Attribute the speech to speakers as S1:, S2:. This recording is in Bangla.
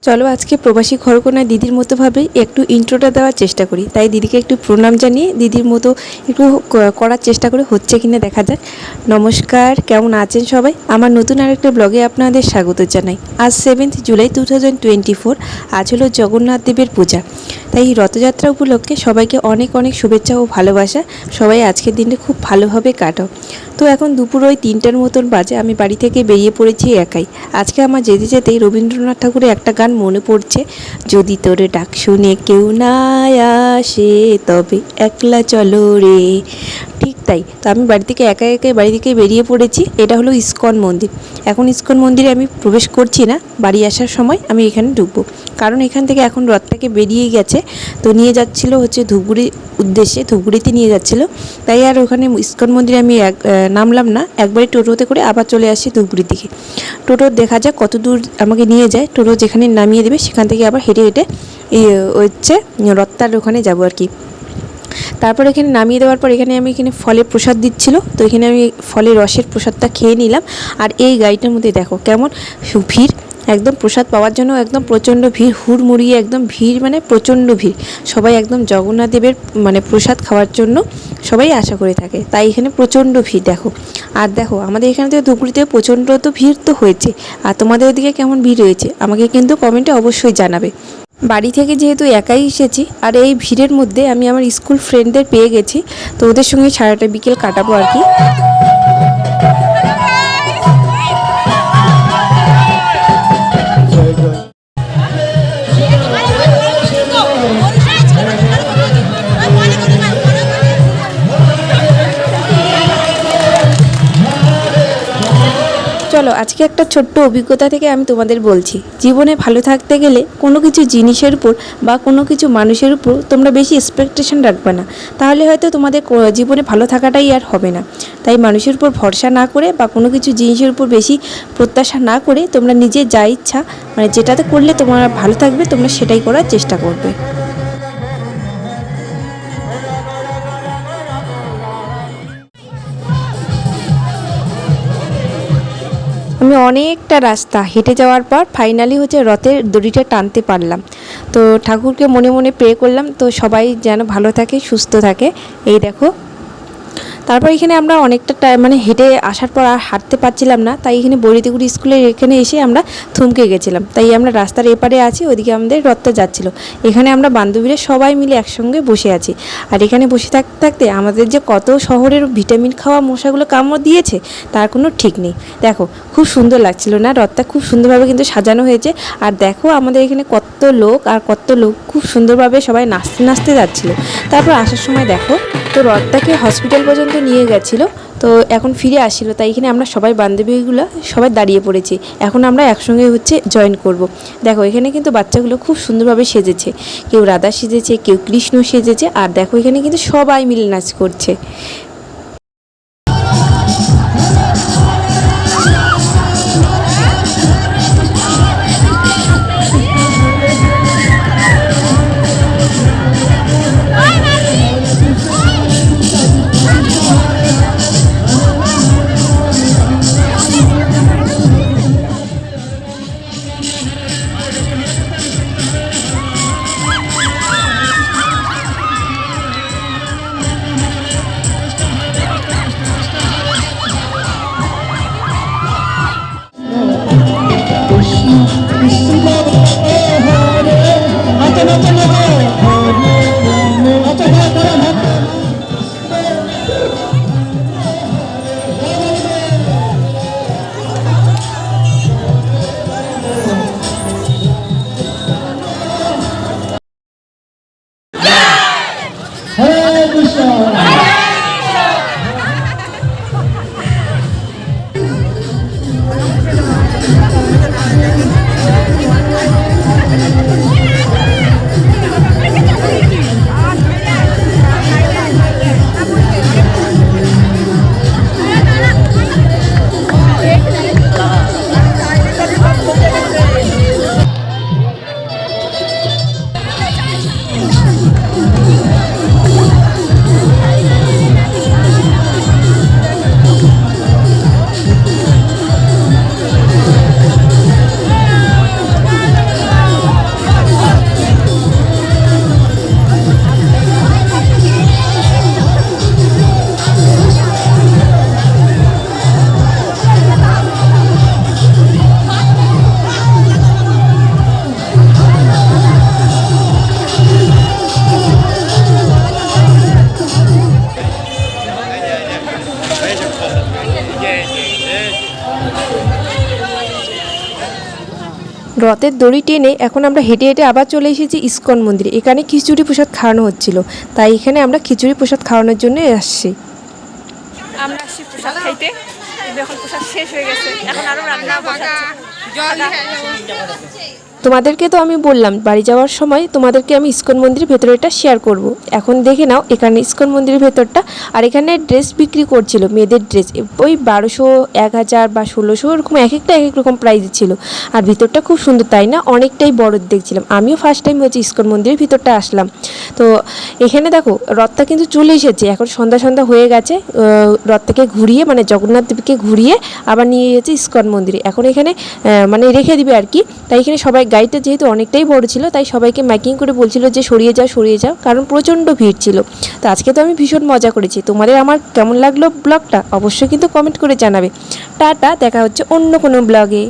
S1: চলো আজকে প্রবাসী ঘরকন্যা দিদির মতো ভাবে একটু ইন্ট্রোটা দেওয়ার চেষ্টা করি। তাই দিদিকে একটু প্রণাম জানিয়ে দিদির মতো একটু করার চেষ্টা করে হচ্ছে কিনা দেখা যাক। নমস্কার, কেমন আছেন সবাই? আমার নতুন আরেকটা ব্লগে আপনাদের স্বাগত জানাই। আজ 7 জুলাই 2024। আজ হলো জগন্নাথ দেবের পূজা। তাই রথযাত্রা উপলক্ষে সবাইকে অনেক অনেক শুভেচ্ছা ও ভালোবাসা। সবাই আজকের দিনটা খুব ভালোভাবে কাটাও। তো এখন দুপুর ওই 3টার মতন বাজে, আমি বাড়ি থেকে বেরিয়ে পড়েছি একাই। আজকে আমার যেতে যেতেই রবীন্দ্রনাথ ঠাকুরের একটা গান মনে পড়ছে, যদি তোরে ডাক শুনে কেউ না আসে তবে একলা চলো রে। ঠিক তাই, তো আমি বাড়ি থেকে একা একাই বাড়ি থেকে বেরিয়ে পড়েছি। এটা হলো ইস্কন মন্দির। এখন ইস্কন মন্দিরে আমি প্রবেশ করছি না, বাড়ি আসার সময় আমি এখানে ঢুকবো, কারণ এখান থেকে এখন রথটাকে বেরিয়ে গেছে। তো নিয়ে যাচ্ছিলো হচ্ছে ধূপগুড়ি উদ্দেশ্যে, ধূপগুড়িতে নিয়ে যাচ্ছিলো। তাই আর ওখানে ইস্কন মন্দিরে আমি নামলাম না, একবারই টোটোতে করে আবার চলে আসি ধূপগুড়ির দিকে। টোটো দেখা যাক কত দূর আমাকে নিয়ে যায়। টোটো যেখানে নামিয়ে দেবে সেখান থেকে আবার হেঁটে হেঁটে হচ্ছে রথটার ওখানে যাবো আর কি। তারপর এখানে নামিয়ে দেওয়ার পর এখানে ফলের প্রসাদ দিচ্ছিল, তো এখানে আমি ফলের রসের প্রসাদটা খেয়ে নিলাম। আর এই গাড়িটার মধ্যে দেখো কেমন ভিড়, একদম প্রসাদ পাওয়ার জন্য একদম প্রচণ্ড ভিড়, হুড়মুড়িয়ে একদম ভিড়, মানে প্রচণ্ড ভিড়। সবাই একদম জগন্নাথ দেবের মানে প্রসাদ খাওয়ার জন্য সবাই আশা করে থাকে, তাই এখানে প্রচণ্ড ভিড় দেখো। আর দেখো আমাদের এখানে থেকে ধুপগুড়িতেও প্রচণ্ড তো ভিড় তো হয়েছে। আর তোমাদের ওদিকে কেমন ভিড় হয়েছে আমাকে কিন্তু কমেন্টে অবশ্যই জানাবে। বাড়ি থেকে যেহেতু একাই এসেছি, আর এই ভিড়ের মধ্যে আমি আমার স্কুল ফ্রেন্ডদের পেয়ে গেছি, তো ওদের সঙ্গে সারাটা বিকেল কাটাবো আর কি। চলো আজকে একটা ছোট্ট অভিজ্ঞতা থেকে আমি তোমাদের বলছি। জীবনে ভালো থাকতে গেলে কোনো কিছু জিনিসের উপর বা কোনো কিছু মানুষের উপর তোমরা বেশি এক্সপেকটেশন রাখবে না, তাহলে হয়তো তোমাদের জীবনে ভালো থাকাটাই আর হবে না। তাই মানুষের উপর ভরসা না করে বা কোনো কিছু জিনিসের উপর বেশি প্রত্যাশা না করে তোমরা নিজে যা ইচ্ছা, মানে যেটাতে করলে তোমরা ভালো থাকবে তোমরা সেটাই করার চেষ্টা করবে। আমি অনেকটা রাস্তা হেঁটে যাওয়ার পর ফাইনালি হচ্ছে রথের দড়িটা টানতে পারলাম। তো ঠাকুরকে মনে মনে প্রে করলাম, তো সবাই যেন ভালো থাকে সুস্থ থাকে। এই দেখো, তারপর এখানে আমরা অনেকটা মানে হেঁটে আসার পর আর হাঁটতে পারছিলাম না, তাই এখানে বড়িতেগুড়ি স্কুলের এখানে এসে আমরা থমকে গেছিলাম। তাই আমরা রাস্তার এপারে আছি, ওইদিকে আমাদের রথটা যাচ্ছিলো। এখানে আমরা বান্ধবীরা সবাই মিলে একসঙ্গে বসে আছি। আর এখানে বসে থাকতে থাকতে আমাদের যে কত শহরের ভিটামিন খাওয়া মশাগুলো কামড় দিয়েছে তার কোনো ঠিক নেই। দেখো খুব সুন্দর লাগছিল না, রথটা খুব সুন্দরভাবে কিন্তু সাজানো হয়েছে। আর দেখো আমাদের এখানে কত লোক, আর কত লোক খুব সুন্দরভাবে সবাই নাচতে নাচতে যাচ্ছিলো। তারপর আসার সময় দেখো, তো রথটাকে হসপিটাল পর্যন্ত নিয়ে গেছিলো, তো এখন ফিরে আসছিল। তাই এখানে আমরা সবাই বান্ধবীগুলো সবাই দাঁড়িয়ে পড়েছি, এখন আমরা একসঙ্গে হচ্ছে জয়েন করব। দেখো এখানে কিন্তু বাচ্চাগুলো খুব সুন্দরভাবে সেজেছে, কেউ রাধা সেজেছে, কেউ কৃষ্ণ সেজেছে। আর দেখো এখানে কিন্তু সবাই মিলে নাচ করছে। রথের দড়ি টেনে এখন আমরা হেঁটে হেঁটে আবার চলে এসেছি ইসকন মন্দিরে। এখানে খিচুড়ি প্রসাদ খাওয়ানো হচ্ছিল, তাই এখানে আমরা খিচুড়ি প্রসাদ খাওয়ানোর জন্য আসছি।
S2: আমরা আসছি প্রসাদ খাইতে, কিন্তু এখন প্রসাদ শেষ হয়ে গেছে, এখন আরো রান্না বসাচ্ছে।
S1: তোমাদেরকে তো আমি বললাম বাড়ি যাওয়ার সময় তোমাদেরকে আমি ইসকন মন্দিরের ভেতরেটা শেয়ার করব। এখন দেখে নাও এখানে ইসকন মন্দিরের ভেতরটা। আর এখানে ড্রেস বিক্রি করছিল, মেয়েদের ড্রেস, ওই 1200, 1000 বা 1600 এরকম এক একটা এক এক রকম প্রাইস ছিল। আর ভিতরটা খুব সুন্দর, তাই না? অনেকটাই বড় দেখছিলাম। আমিও ফার্স্ট টাইম হচ্ছে ইসকন মন্দিরের ভিতরটা আসলাম। তো এখানে দেখো রথটা কিন্তু চলে এসেছে, এখন সন্ধ্যা সন্ধ্যা হয়ে গেছে। রথটাকে ঘুরিয়ে মানে জগন্নাথ দেবকে ঘুরিয়ে আবার নিয়ে গেছে ইসকন মন্দিরে। এখন এখানে মানে রেখে দিবে আর কি। তাই এখানে সবাই, গাড়িটা যেহেতু অনেকটাই বড় ছিল তাই সবাইকে মাইকিং করে বলছিল যে সরিয়ে যাও, কারণ প্রচণ্ড ভিড় ছিল। তো আজকে তো আমি ভীষণ মজা করেছি। তোমাদের আমার কেমন লাগলো ব্লগটা অবশ্যই কিন্তু কমেন্ট করে জানাবে। টাটা, দেখা হচ্ছে অন্য কোনো ব্লগে।